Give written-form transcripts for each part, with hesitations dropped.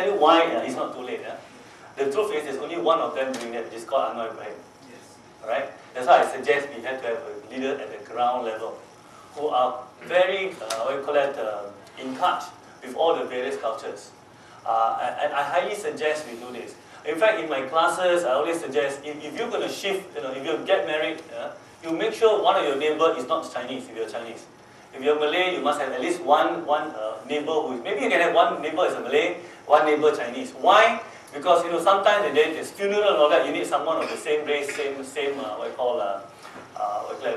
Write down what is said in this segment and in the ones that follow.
tell you why it's not too late. The truth is, there's only one of them doing that, which is called Anwar Ibrahim. Yes. Right? That's why I suggest we have to have a leader at the ground level who are very, in touch with all the various cultures. And I highly suggest we do this. In fact, in my classes, I always suggest, if you're going to shift, if you get married, you make sure one of your neighbor is not Chinese, if you're Chinese. If you're Malay, you must have at least one neighbor who is, maybe you can have one neighbor as a Malay, one neighbor Chinese. Why? Because sometimes there's funeral and all that, you need someone of the same race, same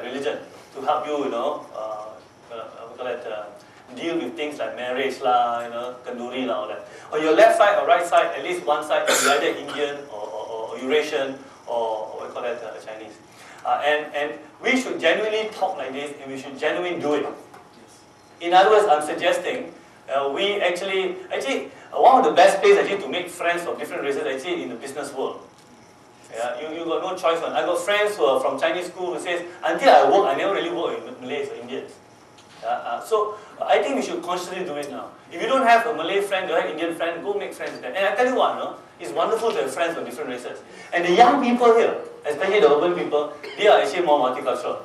religion to help you, deal with things like marriage kenduri all that. On your left side or right side, at least one side is either Indian or Eurasian or Chinese. And we should genuinely talk like this, and we should genuinely do it. In other words, I'm suggesting we actually one of the best places to make friends of different races actually in the business world. Yeah, you got no choice. I got friends who are from Chinese school who says, until I work, I never really work with Malays or Indians. So I think we should constantly do it now. If you don't have a Malay friend or an Indian friend, go make friends with them. And I tell you what, it's wonderful to have friends from different races. And the young people here, especially the urban people, they are actually more multicultural.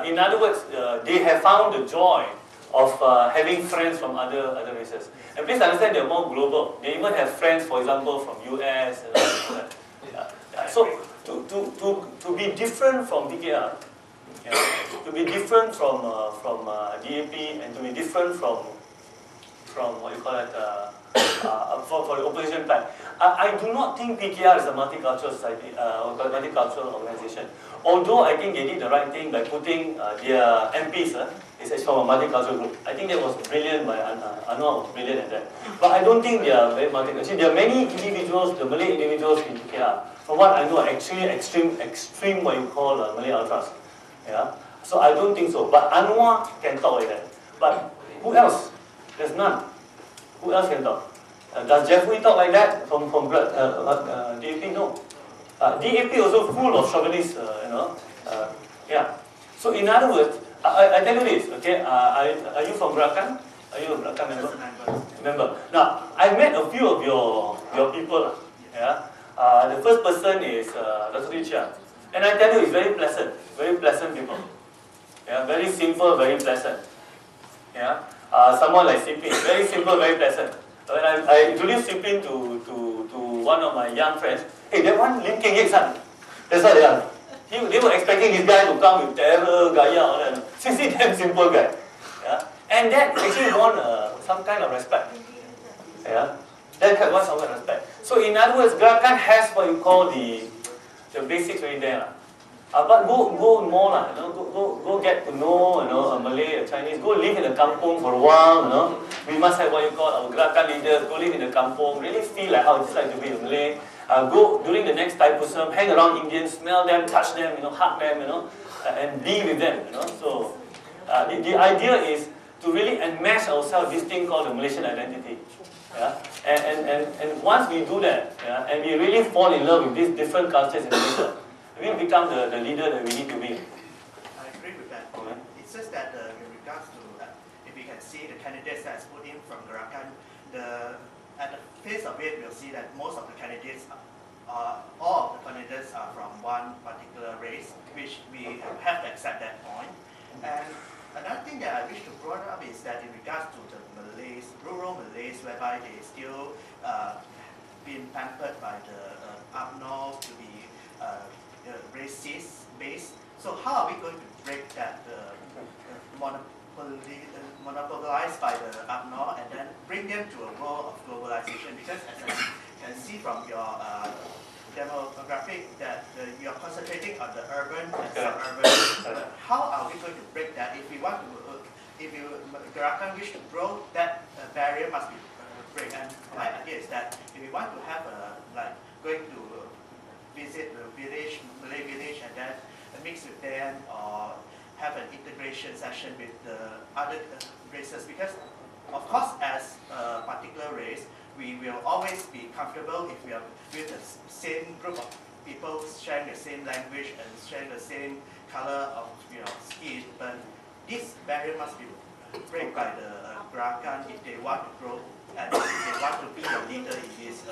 In other words, they have found the joy of having friends from other races. And please understand, they're more global. They even have friends, for example, from US. So to be different from PKR, to be different from DAP, and to be different from what you call it, for the opposition plan. I do not think PKR is a multicultural society, multicultural organization. Although I think they did the right thing by putting their MPs is actually from a multicultural group. I think that was brilliant by Anwar was brilliant at that. But I don't think they are very multicultural. Actually, there are many individuals, the Malay individuals in PKR, from what I know, are actually extreme what you call Malay ultras. Yeah. So I don't think so. But Anwar can talk like that. But who else? There's none. Who else can talk? Does Jeffrey talk like that from DAP? No. DAP also full of chauvinists, yeah. So in other words, I tell you this, okay? Are you from Gerakan? Are you a Gerakan member? Now, I met a few of your people, yeah. The first person is Dr. Richard. And I tell you, it's very pleasant people. Yeah, very simple, very pleasant. Yeah, someone like Sipin, very simple, very pleasant. When I introduced Sipin to one of my young friends, hey, that one Lim Keng Yek son. That's what they are. They were expecting this guy to come with terror, gaya, all that. See, damn simple guy. Yeah, and that actually won some kind of respect. Yeah, that won some kind of respect. So in other words, Gerakan has what you call the basics right there. But go more, go get to know, a Malay, a Chinese. Go live in the kampong for a while, We must have what you call our Gerakan leaders. Go live in the kampong. Really feel like how it's like to be a Malay. Go during the next Thaipusam, hang around Indians, smell them, touch them, hug them, and be with them, So the idea is to really enmesh ourselves this thing called the Malaysian identity. Yeah? And once we do that, yeah, and we really fall in love with these different cultures in Malaysia, we become the leader that we need to be. I agree with that. Okay. It's just that in regards to, if we can see the candidates that's put in from Gerakan, at the face of it, we'll see that most of the candidates, all of the candidates are from one particular race, which we have to accept that point. And another thing that I wish to bring up is that in regards to the Malays, rural Malays, whereby they still been pampered by the up north to be racist based. So how are we going to break that monopolized by the up north and then bring them to a world of globalization? Because as I can see from your demographic that you're concentrating on the urban and suburban. How are we going to break that? If we want to, Gerakan wish to grow, that barrier must be break. And my idea is that if we want to have going to visit the village, Malay village, and then mix with them, or have an integration session with the other races, because of course as a particular race, we will always be comfortable if we are with the same group of people sharing the same language and sharing the same color of skin. But this barrier must be break by the Gerakan if they want to grow and they want to be your leader in this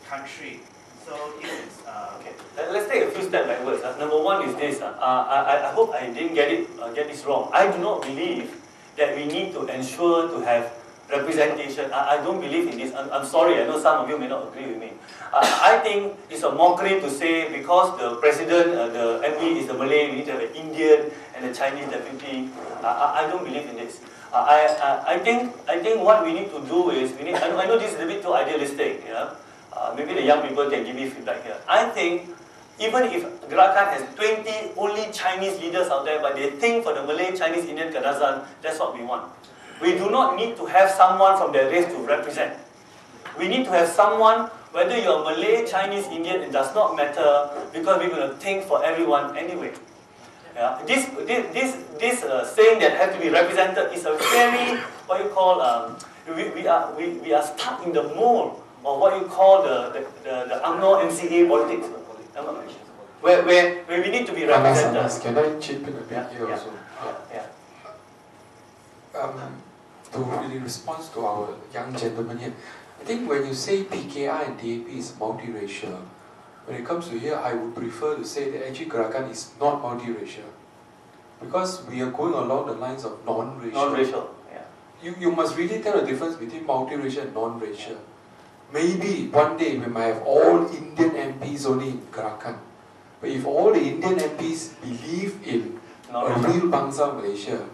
country. So this is okay. Let's take a few steps backwards. Number one is this. I hope I didn't get this wrong. I do not believe that we need to ensure to have representation. I don't believe in this. I'm sorry. I know some of you may not agree with me. I think it's a mockery to say because the president, the MP is the Malay, we need to have an Indian and a Chinese deputy. I don't believe in this. I think what we need to do is I know this is a bit too idealistic. Yeah. Maybe the young people can give me feedback here. I think even if Gerakan has 20 only Chinese leaders out there, but they think for the Malay, Chinese, Indian, Kadazan, that's what we want. We do not need to have someone from their race to represent. We need to have someone, whether you're Malay, Chinese, Indian, it does not matter, because we're going to think for everyone anyway. Yeah. This saying that have to be represented is a very, what you call, we are stuck in the mold of what you call the UMNO MCA politics, where we need to be represented. Can I chip in a bit here also? To really respond to our young gentleman here, I think when you say PKI and DAP is multiracial, when it comes to here, I would prefer to say that actually Gerakan is not multiracial, because we are going along the lines of non-racial. Non-racial, yeah. You must really tell the difference between multiracial and non-racial. Maybe one day we might have all Indian MPs only in Gerakan. But if all the Indian MPs believe in a real Bangsa Malaysia,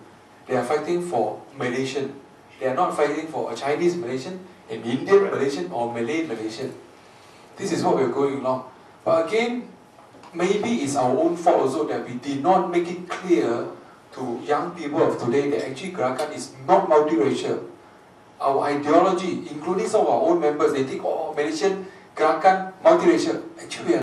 they are fighting for Malaysian. They are not fighting for a Chinese Malaysian, an Indian Malaysian, or Malay Malaysian. This is what we are going along. But again, maybe it's our own fault also that we did not make it clear to young people of today that actually Gerakan is not multiracial. Our ideology, including some of our own members, they think, oh, Malaysian, Gerakan, multiracial. Actually, we are